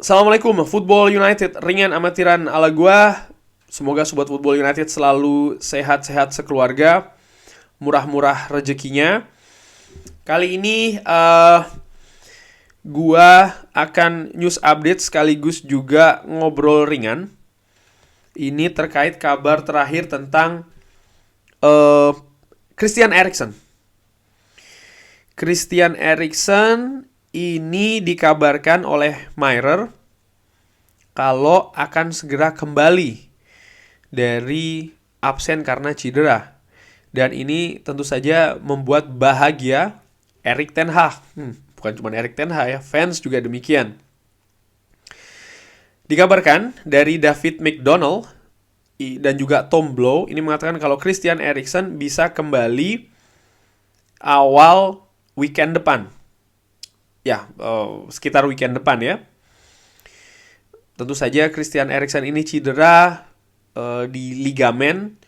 Assalamualaikum, Football United, ringan amatiran ala gua. Semoga Sobat Football United selalu sehat-sehat sekeluarga, murah-murah rezekinya. Kali ini gua akan news update sekaligus juga ngobrol ringan. Ini terkait kabar terakhir tentang Christian Eriksen. Christian Eriksen ini dikabarkan oleh Mirror kalau akan segera kembali dari absen karena cedera. Dan ini tentu saja membuat bahagia Erik ten Hag. Bukan cuma Erik ten Hag ya, fans juga demikian. Dikabarkan dari David McDonald dan juga Tom Blow ini mengatakan kalau Christian Eriksen bisa kembali awal weekend depan. Ya, sekitar weekend depan ya. Tentu saja Christian Eriksen ini cedera di ligamen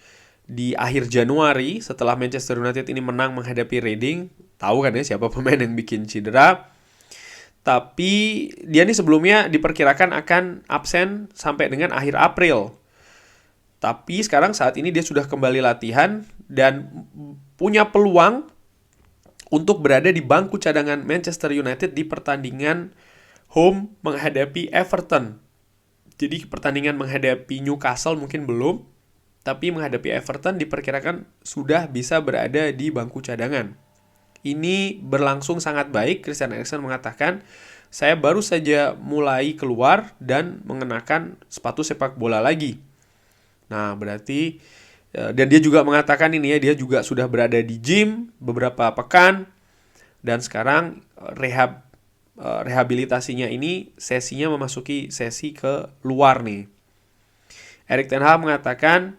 di akhir Januari setelah Manchester United ini menang menghadapi Reading. Tahu kan ya siapa pemain yang bikin cedera. Tapi dia ini sebelumnya diperkirakan akan absen sampai dengan akhir April. Tapi sekarang saat ini dia sudah kembali latihan dan punya peluang untuk berada di bangku cadangan Manchester United di pertandingan home menghadapi Everton. Jadi pertandingan menghadapi Newcastle mungkin belum, tapi menghadapi Everton diperkirakan sudah bisa berada di bangku cadangan. Ini berlangsung sangat baik. Christian Eriksen mengatakan, saya baru saja mulai keluar dan mengenakan sepatu sepak bola lagi. Nah, berarti dan dia juga mengatakan ini ya, dia juga sudah berada di gym beberapa pekan dan sekarang rehabilitasinya ini sesinya memasuki sesi ke luar nih. Erik ten Hag mengatakan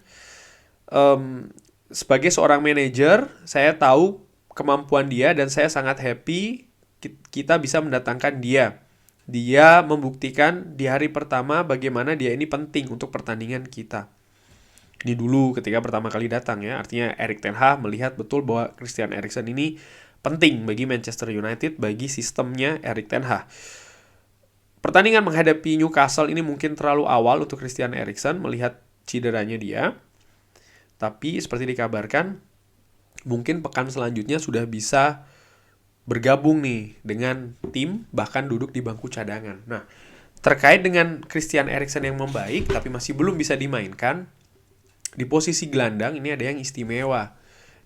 sebagai seorang manajer saya tahu kemampuan dia dan saya sangat happy kita bisa mendatangkan dia. Dia membuktikan di hari pertama bagaimana dia ini penting untuk pertandingan kita. Ini dulu ketika pertama kali datang ya. Artinya Erik ten Hag melihat betul bahwa Christian Eriksen ini penting bagi Manchester United, bagi sistemnya Erik ten Hag. Pertandingan menghadapi Newcastle ini mungkin terlalu awal untuk Christian Eriksen melihat cederanya dia. Tapi seperti dikabarkan, mungkin pekan selanjutnya sudah bisa bergabung nih dengan tim, bahkan duduk di bangku cadangan. Nah, terkait dengan Christian Eriksen yang membaik tapi masih belum bisa dimainkan, di posisi gelandang ini ada yang istimewa,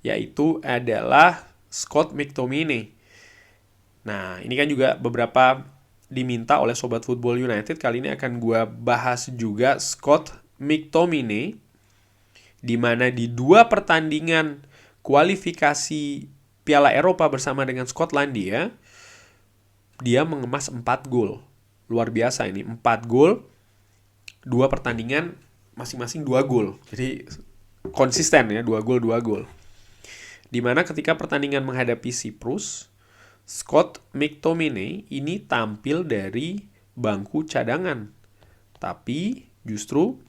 yaitu adalah Scott McTominay. Nah, ini kan juga beberapa diminta oleh Sobat Football United. Kali ini akan gue bahas juga Scott McTominay, di mana di 2 pertandingan kualifikasi Piala Eropa bersama dengan Skotlandia, dia mengemas 4 gol. Luar biasa ini, 4 gol, 2 pertandingan masing-masing 2 gol. Jadi konsisten ya, 2 gol. Dimana ketika pertandingan menghadapi Siprus, Scott McTominay ini tampil dari bangku cadangan. Tapi justru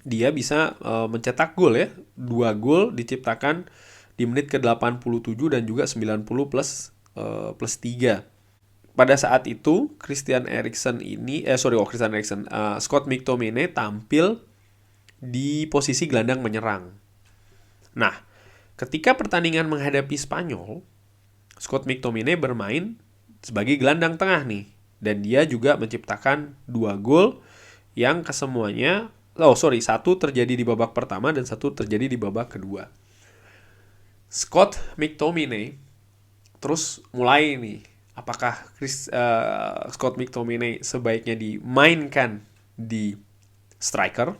dia bisa mencetak gol ya. 2 gol diciptakan di menit ke-87 dan juga 90 plus 3. Pada saat itu Scott McTominay tampil di posisi gelandang menyerang. Nah, ketika pertandingan menghadapi Spanyol, Scott McTominay bermain sebagai gelandang tengah nih, dan dia juga menciptakan 2 gol yang kesemuanya, satu terjadi di babak pertama dan satu terjadi di babak kedua. Scott McTominay terus mulai nih, apakah Scott McTominay sebaiknya dimainkan di striker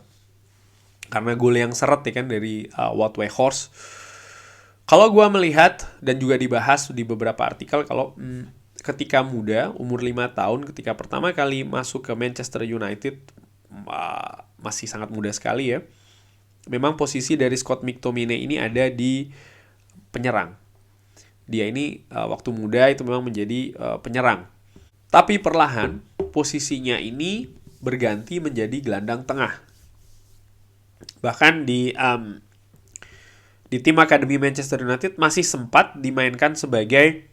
karena gol yang seret ya kan dari Wout Weghorst. Kalau gue melihat dan juga dibahas di beberapa artikel, kalau ketika muda, umur 5 tahun, ketika pertama kali masuk ke Manchester United, masih sangat muda sekali ya. Memang posisi dari Scott McTominay ini ada di penyerang. Dia ini waktu muda itu memang menjadi penyerang. Tapi perlahan posisinya ini berganti menjadi gelandang tengah. Bahkan di tim akademi Manchester United masih sempat dimainkan sebagai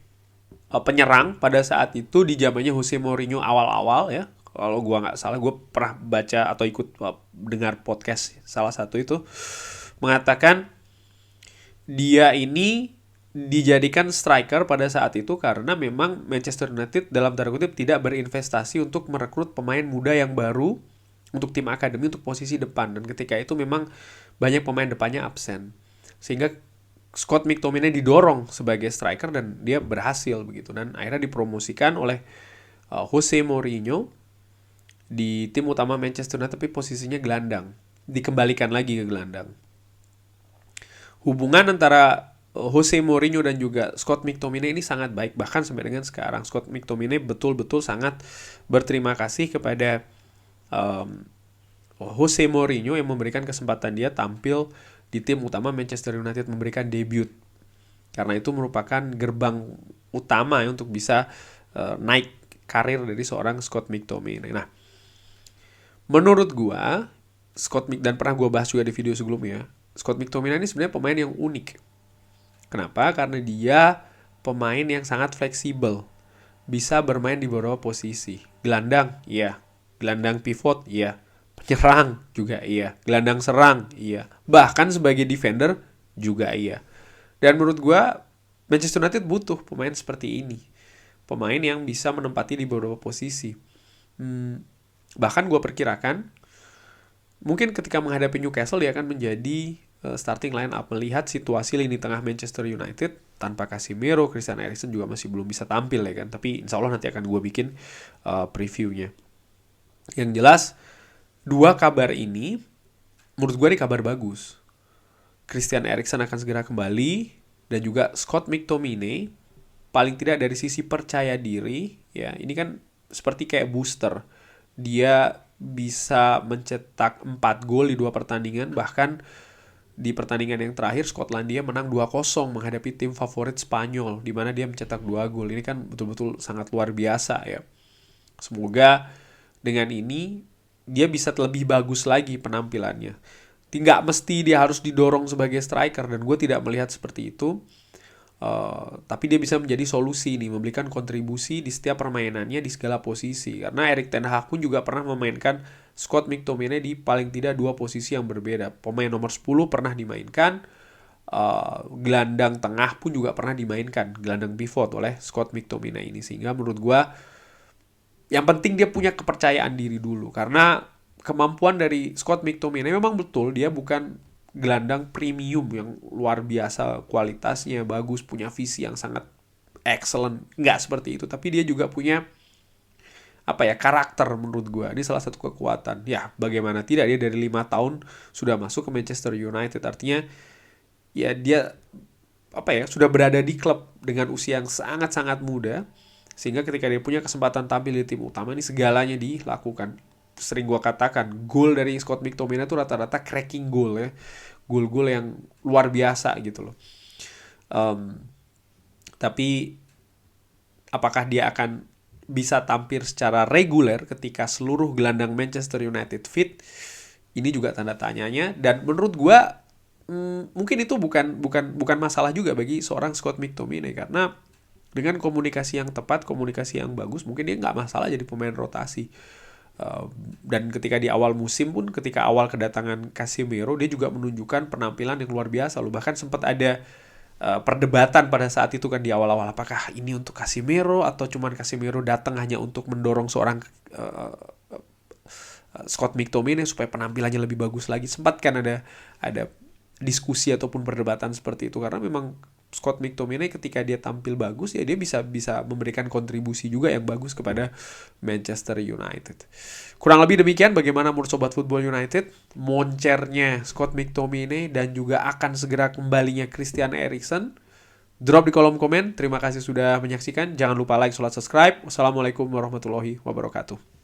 penyerang pada saat itu di zamannya Jose Mourinho awal-awal ya. Kalau gua nggak salah, gue pernah baca atau ikut dengar podcast salah satu itu mengatakan dia ini dijadikan striker pada saat itu karena memang Manchester United dalam tanda kutip tidak berinvestasi untuk merekrut pemain muda yang baru untuk tim akademi untuk posisi depan, dan ketika itu memang banyak pemain depannya absen, sehingga Scott McTominay didorong sebagai striker dan dia berhasil begitu, dan akhirnya dipromosikan oleh Jose Mourinho di tim utama Manchester United, tapi posisinya gelandang, dikembalikan lagi ke gelandang. Hubungan antara Jose Mourinho dan juga Scott McTominay ini sangat baik, bahkan sampai dengan sekarang. Scott McTominay betul-betul sangat berterima kasih kepada Jose Mourinho yang memberikan kesempatan dia tampil di tim utama Manchester United, memberikan debut. Karena itu merupakan gerbang utama ya untuk bisa naik karir dari seorang Scott McTominay. Nah, menurut gua, dan pernah gua bahas juga di video sebelumnya, Scott McTominay ini sebenarnya pemain yang unik. Kenapa? Karena dia pemain yang sangat fleksibel. Bisa bermain di beberapa posisi. Gelandang, iya. Gelandang pivot, iya. Penyerang, juga iya. Gelandang serang, iya. Bahkan sebagai defender, juga iya. Dan menurut gue, Manchester United butuh pemain seperti ini. Pemain yang bisa menempati di beberapa posisi. Bahkan gue perkirakan, mungkin ketika menghadapi Newcastle, dia akan menjadi starting line up. Melihat situasi lini tengah Manchester United tanpa Casemiro, Christian Eriksen juga masih belum bisa tampil ya kan. Tapi insya Allah nanti akan gue bikin previewnya. Yang jelas, dua kabar ini menurut gue ini kabar bagus. Christian Eriksen akan segera kembali, dan juga Scott McTominay paling tidak dari sisi percaya diri ya, ini kan seperti kayak booster. Dia bisa mencetak 4 gol di 2 pertandingan, bahkan di pertandingan yang terakhir Skotlandia menang 2-0 menghadapi tim favorit Spanyol, di mana dia mencetak 2 gol. Ini kan betul-betul sangat luar biasa ya. Semoga dengan ini dia bisa lebih bagus lagi penampilannya. Tidak mesti dia harus didorong sebagai striker, dan gue tidak melihat seperti itu. Tapi dia bisa menjadi solusi nih, memberikan kontribusi di setiap permainannya di segala posisi. Karena Erik ten Hag pun juga pernah memainkan Scott McTominay di paling tidak 2 posisi yang berbeda. Pemain nomor 10 pernah dimainkan, gelandang tengah pun juga pernah dimainkan, gelandang pivot oleh Scott McTominay ini. Sehingga menurut gue yang penting dia punya kepercayaan diri dulu. Karena kemampuan dari Scott McTominay memang betul dia bukan gelandang premium yang luar biasa kualitasnya bagus, punya visi yang sangat excellent, nggak seperti itu, tapi dia juga punya karakter. Menurut gue ini salah satu kekuatan ya. Bagaimana tidak, dia dari 5 tahun sudah masuk ke Manchester United, artinya ya dia sudah berada di klub dengan usia yang sangat-sangat muda, sehingga ketika dia punya kesempatan tampil di tim utama ini segalanya dilakukan. Sering gue katakan, gol dari Scott McTominay itu rata-rata cracking goal ya, gol-gol yang luar biasa gitu loh. Tapi apakah dia akan bisa tampil secara reguler ketika seluruh gelandang Manchester United fit? Ini juga tanda tanyanya. Dan menurut gue mungkin itu bukan masalah juga bagi seorang Scott McTominay, karena dengan komunikasi yang tepat, komunikasi yang bagus, mungkin dia nggak masalah jadi pemain rotasi. Dan ketika di awal musim pun, ketika awal kedatangan Casemiro, dia juga menunjukkan penampilan yang luar biasa loh. Bahkan sempat ada perdebatan pada saat itu kan di awal-awal, apakah ini untuk Casemiro atau cuman Casemiro datang hanya untuk mendorong seorang Scott McTominay supaya penampilannya lebih bagus lagi. Sempat kan ada diskusi ataupun perdebatan seperti itu, karena memang Scott McTominay ketika dia tampil bagus ya dia bisa memberikan kontribusi juga yang bagus kepada Manchester United. Kurang lebih demikian bagaimana menurut Sobat Football United moncernya Scott McTominay dan juga akan segera kembalinya Christian Eriksen. Drop di kolom komen. Terima kasih sudah menyaksikan. Jangan lupa like, subscribe. Wassalamualaikum warahmatullahi wabarakatuh.